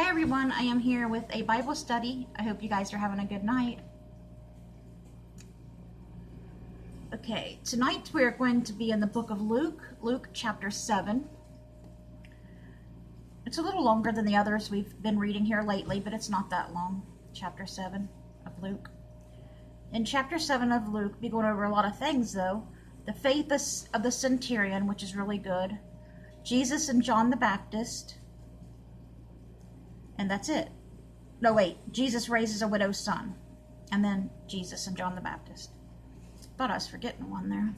Hi everyone, I am here with a Bible study. I hope you guys are having a good night. Okay, tonight we're going to be in the book of Luke, Luke chapter 7. It's a little longer than the others we've been reading here lately, but it's not that long. Chapter 7 of Luke. In chapter 7 of Luke, we're going over a lot of things though. The faith of the centurion, which is really good. Jesus and John the Baptist. And that's it. No, wait. Jesus raises a widow's son. And then Jesus and John the Baptist. Thought I was forgetting one there.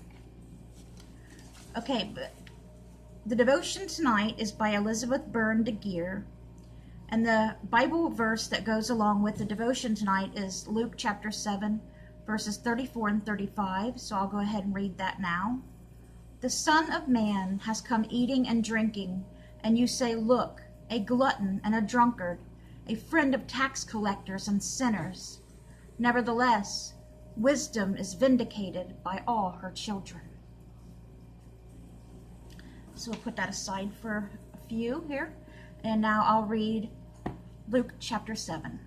Okay, but the devotion tonight is by Elizabeth Byrne de Geer. And the Bible verse that goes along with the devotion tonight is Luke chapter 7, verses 34 and 35. So I'll go ahead and read that now. The Son of Man has come eating and drinking, and you say, look, a glutton and a drunkard, a friend of tax collectors and sinners. Nevertheless, wisdom is vindicated by all her children. So we'll put that aside for a few here. And now I'll read Luke chapter 7.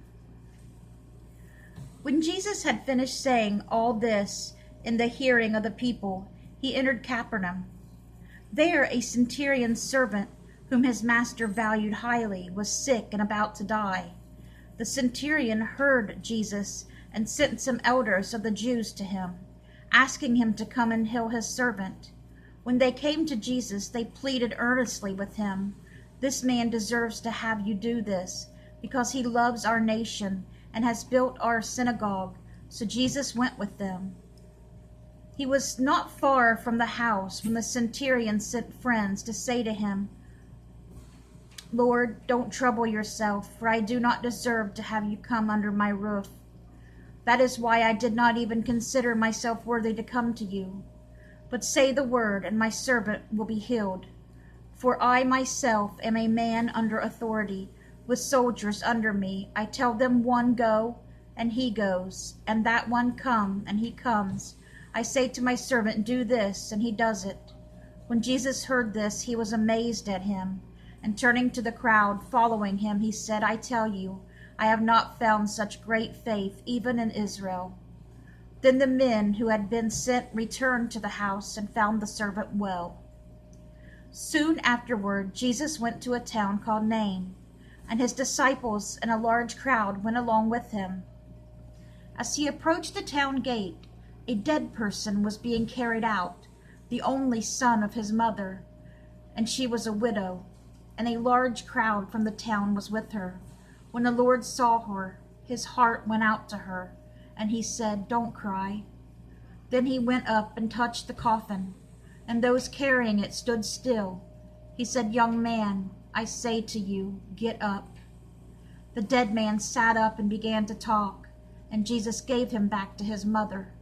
When Jesus had finished saying all this in the hearing of the people, he entered Capernaum. There a centurion's servant, whom his master valued highly, was sick and about to die. The centurion heard Jesus and sent some elders of the Jews to him, asking him to come and heal his servant. When they came to Jesus, they pleaded earnestly with him, "This man deserves to have you do this, because he loves our nation and has built our synagogue." So Jesus went with them. He was not far from the house when the centurion sent friends to say to him, "Lord, don't trouble yourself, for I do not deserve to have you come under my roof. That is why I did not even consider myself worthy to come to you. But say the word, and my servant will be healed. For I myself am a man under authority, with soldiers under me. I tell them one go, and he goes, and that one come, and he comes. I say to my servant, do this, and he does it." When Jesus heard this, he was amazed at him. And turning to the crowd following him, he said, "I tell you, I have not found such great faith even in Israel." Then the men who had been sent returned to the house and found the servant well. Soon afterward, Jesus went to a town called Nain, and his disciples and a large crowd went along with him. As he approached the town gate, a dead person was being carried out, the only son of his mother, and she was a widow. And a large crowd from the town was with her. When the Lord saw her, his heart went out to her, and he said, "Don't cry." Then he went up and touched the coffin, and those carrying it stood still. He said, "Young man, I say to you, get up." The dead man sat up and began to talk, and Jesus gave him back to his mother.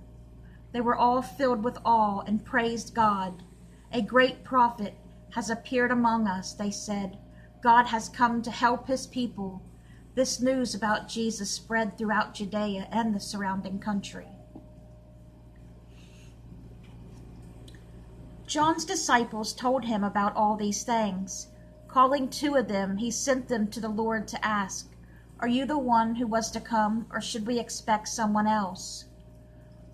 They were all filled with awe and praised God. "A great prophet has appeared among us," they said. "God has come to help his people." This news about Jesus spread throughout Judea and the surrounding country. John's disciples told him about all these things. Calling 2 of them, he sent them to the Lord to ask, "Are you the one who was to come, or should we expect someone else?"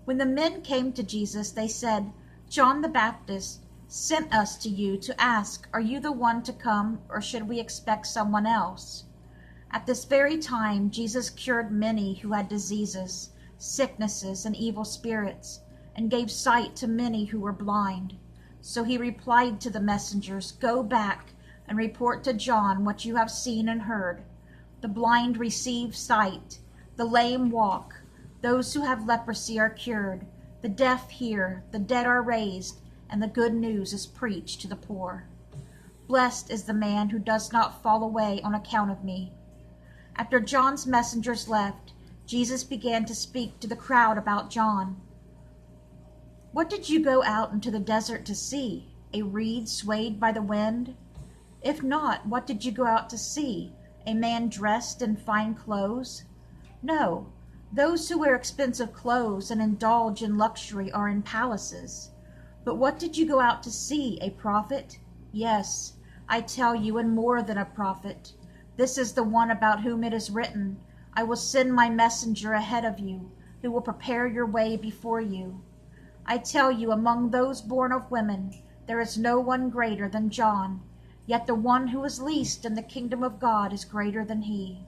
When the men came to Jesus, they said, "John the Baptist sent us to you to ask, are you the one to come, or should we expect someone else?" At this very time, Jesus cured many who had diseases, sicknesses, and evil spirits, and gave sight to many who were blind. So he replied to the messengers, "Go back and report to John what you have seen and heard. The blind receive sight, the lame walk, those who have leprosy are cured, the deaf hear, the dead are raised, and the good news is preached to the poor. Blessed is the man who does not fall away on account of me." After John's messengers left, Jesus began to speak to the crowd about John. "What did you go out into the desert to see? A reed swayed by the wind? If not, what did you go out to see? A man dressed in fine clothes? No, those who wear expensive clothes and indulge in luxury are in palaces. But what did you go out to see? A prophet? Yes, I tell you, and more than a prophet. This is the one about whom it is written, I will send my messenger ahead of you, who will prepare your way before you. I tell you, among those born of women, there is no one greater than John, yet the one who is least in the kingdom of God is greater than he.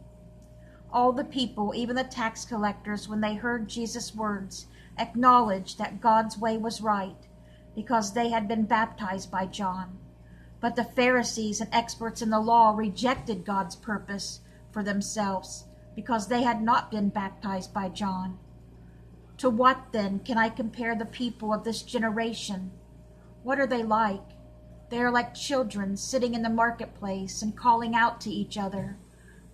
All the people, even the tax collectors, when they heard Jesus' words, acknowledged that God's way was right, because they had been baptized by John. But the Pharisees and experts in the law rejected God's purpose for themselves, because they had not been baptized by John. To what, then, can I compare the people of this generation? What are they like? They are like children sitting in the marketplace and calling out to each other.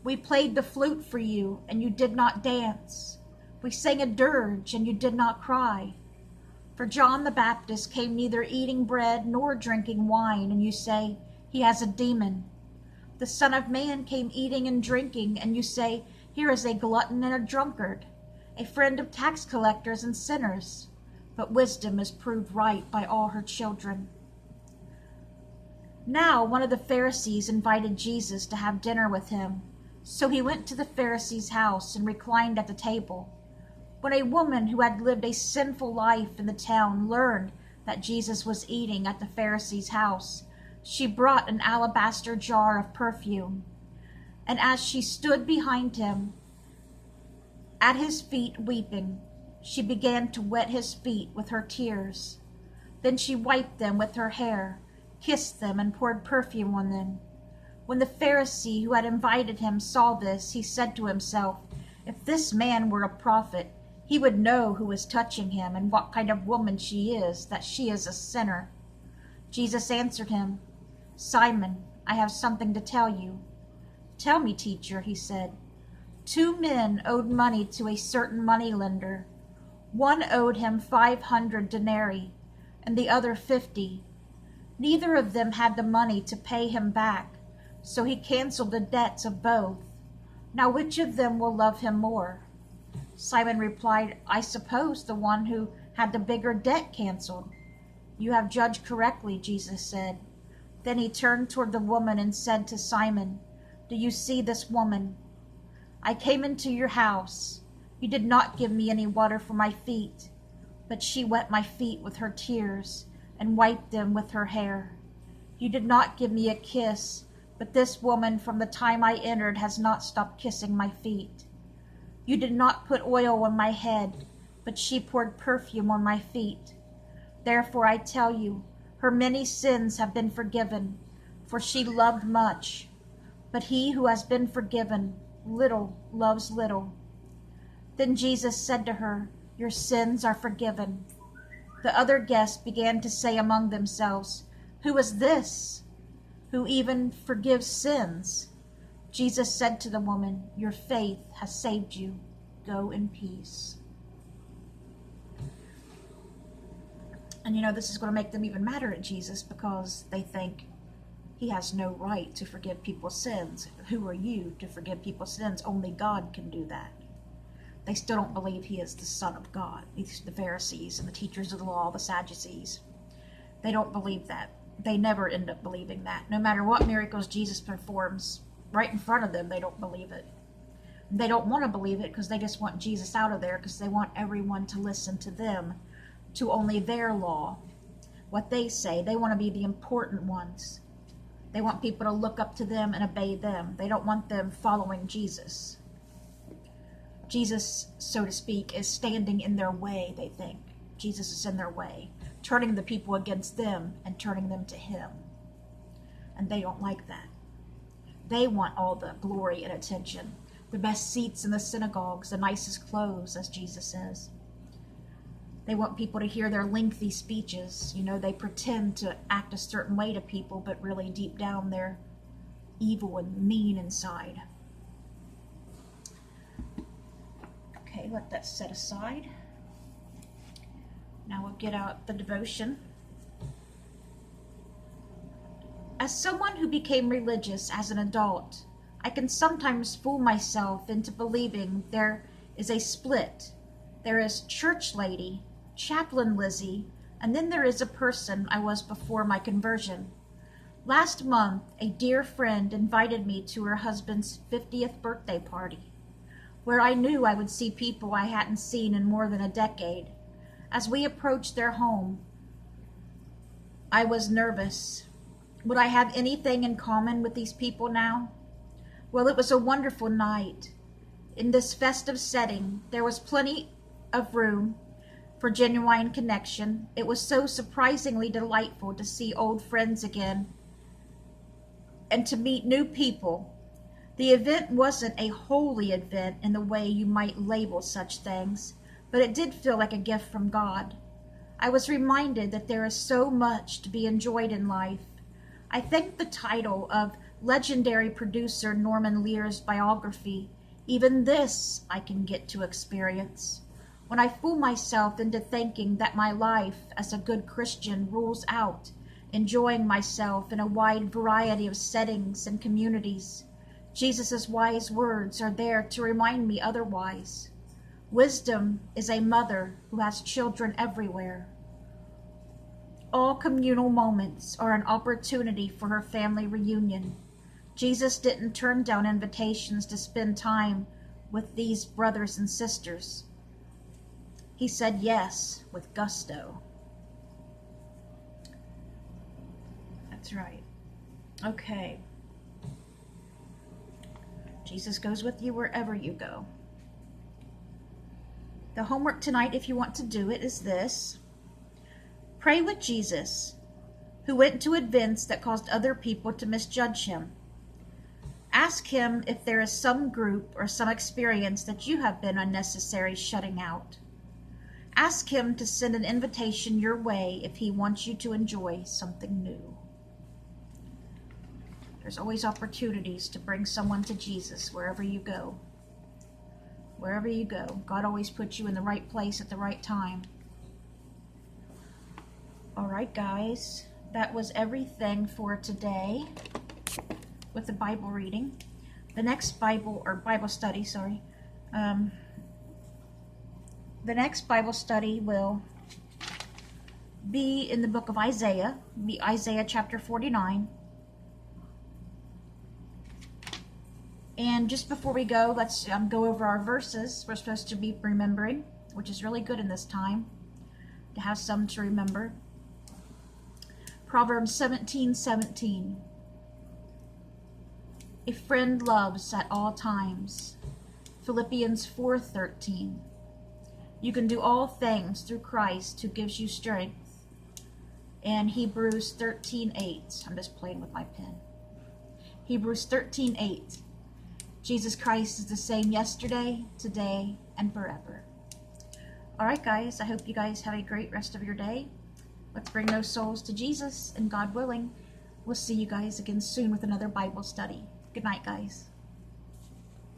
We played the flute for you, and you did not dance. We sang a dirge, and you did not cry. For John the Baptist came neither eating bread nor drinking wine, and you say, he has a demon. The Son of Man came eating and drinking, and you say, here is a glutton and a drunkard, a friend of tax collectors and sinners. But wisdom is proved right by all her children. Now one of the Pharisees invited Jesus to have dinner with him. So he went to the Pharisee's house and reclined at the table. When a woman who had lived a sinful life in the town learned that Jesus was eating at the Pharisee's house, she brought an alabaster jar of perfume. And as she stood behind him, at his feet weeping, she began to wet his feet with her tears. Then she wiped them with her hair, kissed them, and poured perfume on them. When the Pharisee who had invited him saw this, he said to himself, if this man were a prophet, he would know who is touching him and what kind of woman she is, that she is a sinner. Jesus answered him, Simon, I have something to tell you. Tell me, teacher, he said. 2 men owed money to a certain moneylender. One owed him 500 denarii, and the other 50. Neither of them had the money to pay him back, so he canceled the debts of both. Now which of them will love him more? Simon replied, I suppose the one who had the bigger debt canceled. You have judged correctly, Jesus said. Then he turned toward the woman and said to Simon, do you see this woman? I came into your house. You did not give me any water for my feet, but she wet my feet with her tears and wiped them with her hair. You did not give me a kiss, but this woman from the time I entered has not stopped kissing my feet. You did not put oil on my head, but she poured perfume on my feet. Therefore I tell you, her many sins have been forgiven, for she loved much. But he who has been forgiven little loves little. Then Jesus said to her, your sins are forgiven. The other guests began to say among themselves, who is this who even forgives sins? Jesus said to the woman, your faith has saved you. Go in peace. And this is going to make them even madder at Jesus, because they think he has no right to forgive people's sins. Who are you to forgive people's sins? Only God can do that. They still don't believe he is the Son of God. These are the Pharisees and the teachers of the law, the Sadducees. They don't believe that. They never end up believing that. No matter what miracles Jesus performs right in front of them, they don't believe it. They don't want to believe it because they just want Jesus out of there, because they want everyone to listen to them, to only their law, what they say. They want to be the important ones. They want people to look up to them and obey them. They don't want them following Jesus. Jesus, so to speak, is standing in their way, they think. Jesus is in their way, turning the people against them and turning them to him. And they don't like that. They want all the glory and attention, the best seats in the synagogues, the nicest clothes, as Jesus says. They want people to hear their lengthy speeches. They pretend to act a certain way to people, but really deep down they're evil and mean inside. Okay, let that set aside. Now we'll get out the devotion. As someone who became religious as an adult, I can sometimes fool myself into believing there is a split. There is church lady, chaplain Lizzie, and then there is a person I was before my conversion. Last month, a dear friend invited me to her husband's 50th birthday party, where I knew I would see people I hadn't seen in more than a decade. As we approached their home, I was nervous. Would I have anything in common with these people now? Well, it was a wonderful night. In this festive setting, there was plenty of room for genuine connection. It was so surprisingly delightful to see old friends again and to meet new people. The event wasn't a holy event in the way you might label such things, but it did feel like a gift from God. I was reminded that there is so much to be enjoyed in life. I think the title of legendary producer Norman Lear's biography, "Even this I can get to experience," when I fool myself into thinking that my life as a good Christian rules out enjoying myself in a wide variety of settings and communities. Jesus' wise words are there to remind me otherwise. Wisdom is a mother who has children everywhere. All communal moments are an opportunity for her family reunion. Jesus didn't turn down invitations to spend time with these brothers and sisters. He said yes with gusto. That's right. Okay. Jesus goes with you wherever you go. The homework tonight, if you want to do it, is this. Pray with Jesus, who went to events that caused other people to misjudge him. Ask him if there is some group or some experience that you have been unnecessary shutting out. Ask him to send an invitation your way if he wants you to enjoy something new. There's always opportunities to bring someone to Jesus wherever you go. Wherever you go, God always puts you in the right place at the right time. All right, guys, that was everything for today with the Bible reading. The next Bible study, the next Bible study will be in the book of Isaiah, be Isaiah chapter 49. And just before we go, let's go over our verses we're supposed to be remembering, which is really good in this time to have some to remember. Proverbs 17:17. A friend loves at all times. Philippians 4:13. You can do all things through Christ who gives you strength. And Hebrews 13:8. I'm just playing with my pen. Hebrews 13:8. Jesus Christ is the same yesterday, today, and forever. All right, guys, I hope you guys have a great rest of your day. Let's bring those souls to Jesus, and God willing, we'll see you guys again soon with another Bible study. Good night, guys.